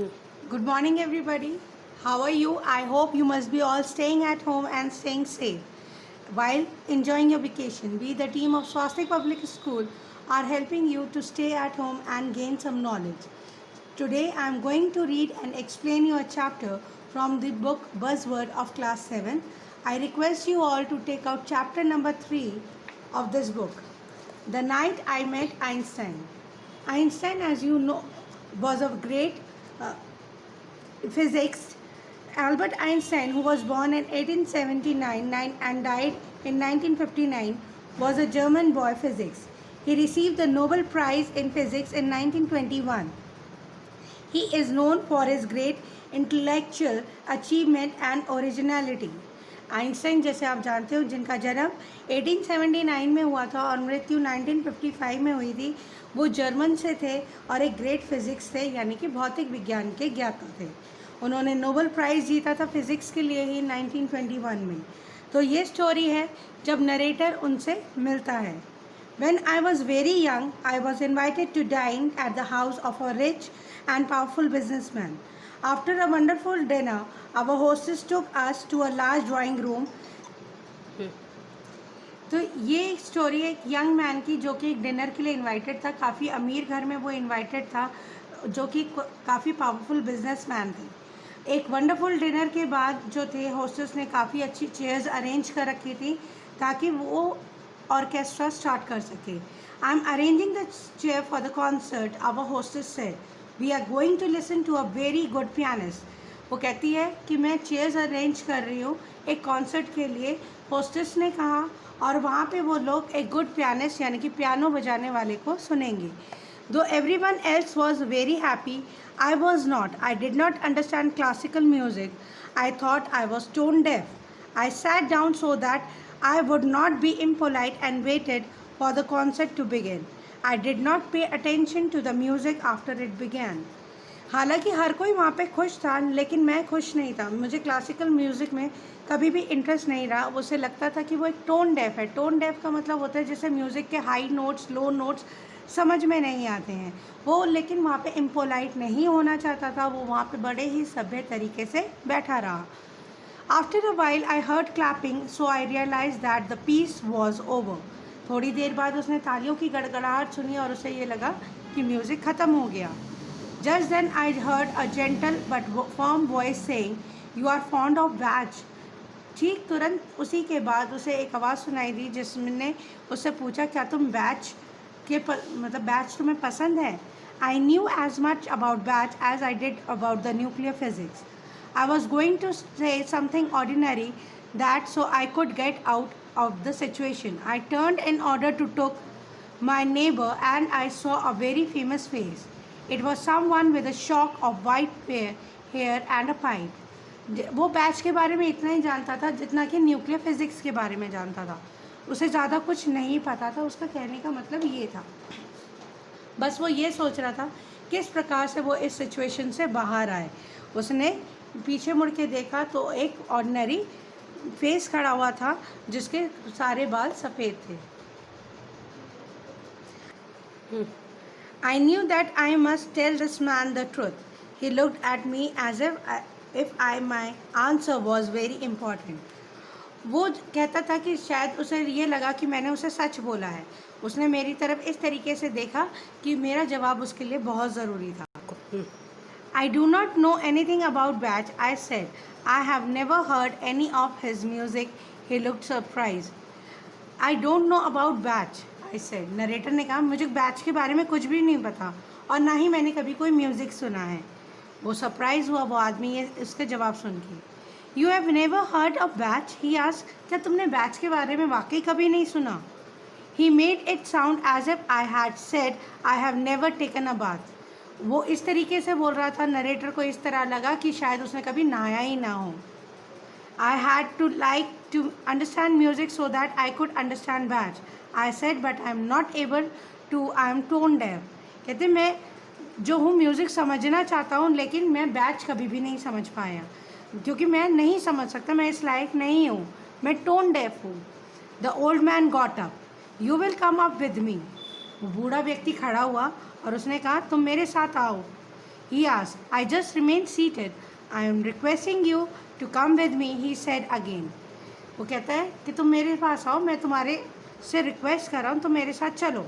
Good morning, everybody. How are you? I hope you must be all staying at home and staying safe while enjoying your vacation. We, the team of Swastik Public School, are helping you to stay at home and gain some knowledge. Today, I am going to read and explain you a chapter from the book Buzzword of Class 7. I request you all to take out chapter number 3 of this book. The Night I Met Einstein. Einstein, as you know, was a great uh, physics. Albert Einstein, who was born in 1879 and died in 1959, was a German boy physics. He received the Nobel Prize in Physics in 1921. He is known for his great intellectual achievement and originality. Einstein, जैसे आप जानते हो, जिनका जन्म 1879 में हुआ था और मृत्यु 1955 में हुई थी, वो जर्मन से थे और एक ग्रेट फिजिक्स थे, यानी कि भौतिक विज्ञान के ज्ञाता थे। उन्होंने नोबेल प्राइज़ जीता था फिज़िक्स के लिए ही 1921 में। तो ये स्टोरी है जब नरेटर उनसे मिलता है। When I was very young, I was invited to dine at the house of a rich and powerful businessman. After a wonderful dinner, our hostess took us to a large drawing room. तो ये एक story है एक young man की जो कि एक dinner के लिए इनवाइटेड था। काफ़ी अमीर घर में वो इनवाइटेड था, जो कि काफ़ी पावरफुल बिजनेसमैन थे। एक वंडरफुल डिनर के बाद जो थे, होस्टेस ने काफ़ी अच्छी चेयर्स अरेंज कर रखी थी ताकि वो ऑर्केस्ट्रा स्टार्ट कर सके। I am arranging the chair for the concert, our hostess said, we are going to listen to a very good pianist. वो कहती है कि मैं चेयर्स अरेंज कर रही हूँ एक कॉन्सर्ट के लिए, होस्टेस ने कहा, और वहाँ पे वो लोग एक गुड पियानिस्ट यानी कि पियानो बजाने वाले को सुनेंगे। Though everyone else was very happy, I was not. I did not understand classical music. I thought I was tone deaf. I sat down so that I would not be impolite and waited for the concert to begin. I did not pay attention to the music after it began. हालांकि हर कोई वहाँ पे खुश था, लेकिन मैं खुश नहीं था। मुझे क्लासिकल म्यूज़िक में कभी भी इंटरेस्ट नहीं रहा। उसे लगता था कि वो एक टोन डेफ है। टोन डेफ का मतलब होता है जैसे म्यूज़िक के हाई नोट्स, लो नोट्स समझ में नहीं आते हैं वो, लेकिन वहाँ पे इम्पोलाइट नहीं होना चाहता था। वो वहाँ पे बड़े ही सभ्य तरीके से बैठा रहा। After a while I heard clapping, so I realize that the piece was over. थोड़ी देर बाद उसने तालियों की गड़गड़ाहट सुनी और उसे ये लगा कि म्यूज़िक ख़त्म हो गया। Just then I heard a gentle but firm voice saying, "You are fond of Bach." ठीक तुरंत उसी के बाद उसे एक आवाज़ सुनाई दी जिसने उससे पूछा, क्या तुम बैच के मतलब बैच तुम्हें पसंद है? I knew as much about Bach as I did about the nuclear physics. I was going to say something ordinary that so I could get out of the situation. I turned in order to talk my neighbor and I saw a very famous face. It was someone with a shock of white hair and a pipe. वो batch के बारे में इतना ही जानता था जितना कि nuclear physics के बारे में जानता था। उसे ज़्यादा कुछ नहीं पता था। उसका कहने का मतलब ये था, बस वो ये सोच रहा था किस प्रकार से वो इस सिचुएशन से बाहर आए। उसने पीछे मुड़ के देखा तो एक ऑर्डिनरी फेस खड़ा हुआ था जिसके सारे बाल सफ़ेद थे। I knew that I must tell this man the truth. He looked at me as if my answer was very important. वो कहता था कि शायद उसे ये लगा कि मैंने उसे सच बोला है। उसने मेरी तरफ इस तरीके से देखा कि मेरा जवाब उसके लिए बहुत ज़रूरी था। I do not know anything about Bach, I said. I have never heard any of his music. He looked surprised. I don't know about Bach, I said. Narrator ने कहा, मुझे बैच के बारे में कुछ भी नहीं पता और ना ही मैंने कभी कोई म्यूज़िक सुना है। वो सरप्राइज़ हुआ वो आदमी ये इसके जवाब सुन के। You have never heard of batch, he asked, क्या तुमने बैच के बारे में वाकई कभी नहीं सुना? He made it sound as if I had said I have never taken a bath. वो इस तरीके से बोल रहा था, नरेटर को इस तरह लगा कि शायद उसने कभी नहाया ही ना हो। I had to like to understand music so that I could understand Bach. I said, but I am not able to. I am tone deaf. कहते मैं जो हूँ म्यूज़िक समझना चाहता हूँ, लेकिन मैं बैच कभी भी नहीं समझ पाया क्योंकि मैं नहीं समझ सकता, मैं इस लायक नहीं हूँ, मैं टोन डेफ हूँ। The old man got up, you will come up with me. वो बूढ़ा व्यक्ति खड़ा हुआ और उसने कहा, तुम मेरे साथ आओ। He asked. I just remained seated. I am requesting you to come with me, he said again. वो कहता है कि तुम मेरे पास आओ, मैं तुम्हारे से रिक्वेस्ट कर रहा हूँ, तुम मेरे साथ चलो.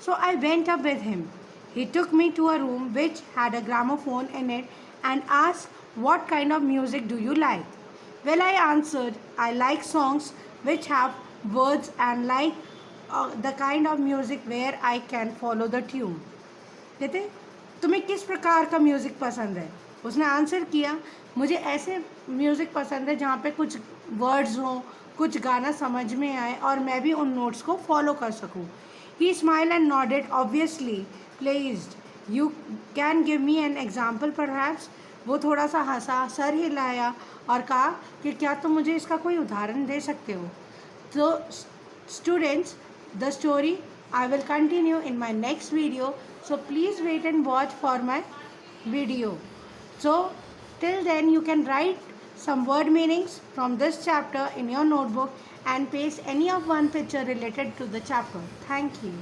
So I went up with him. He took me to a room which had a gramophone in it and asked, what kind of music do you like? Well, I answered, I like songs which have words and like the kind of music where I can follow the tune. कहते तुम्हें किस प्रकार का music पसंद है? उसने answer किया, मुझे ऐसे म्यूज़िक पसंद है जहाँ पे कुछ वर्ड्स हों, कुछ गाना समझ में आए और मैं भी उन नोट्स को फॉलो कर सकूँ. He smiled and nodded, obviously pleased. You can give me an example perhaps? वो थोड़ा सा हंसा, सर हिलाया और कहा कि क्या तुम मुझे इसका कोई उदाहरण दे सकते हो? तो students, the story I will continue in my next video, so please wait and watch for my video. So till then you can write some word meanings from this chapter in your notebook and paste any of one picture related to the chapter. Thank you.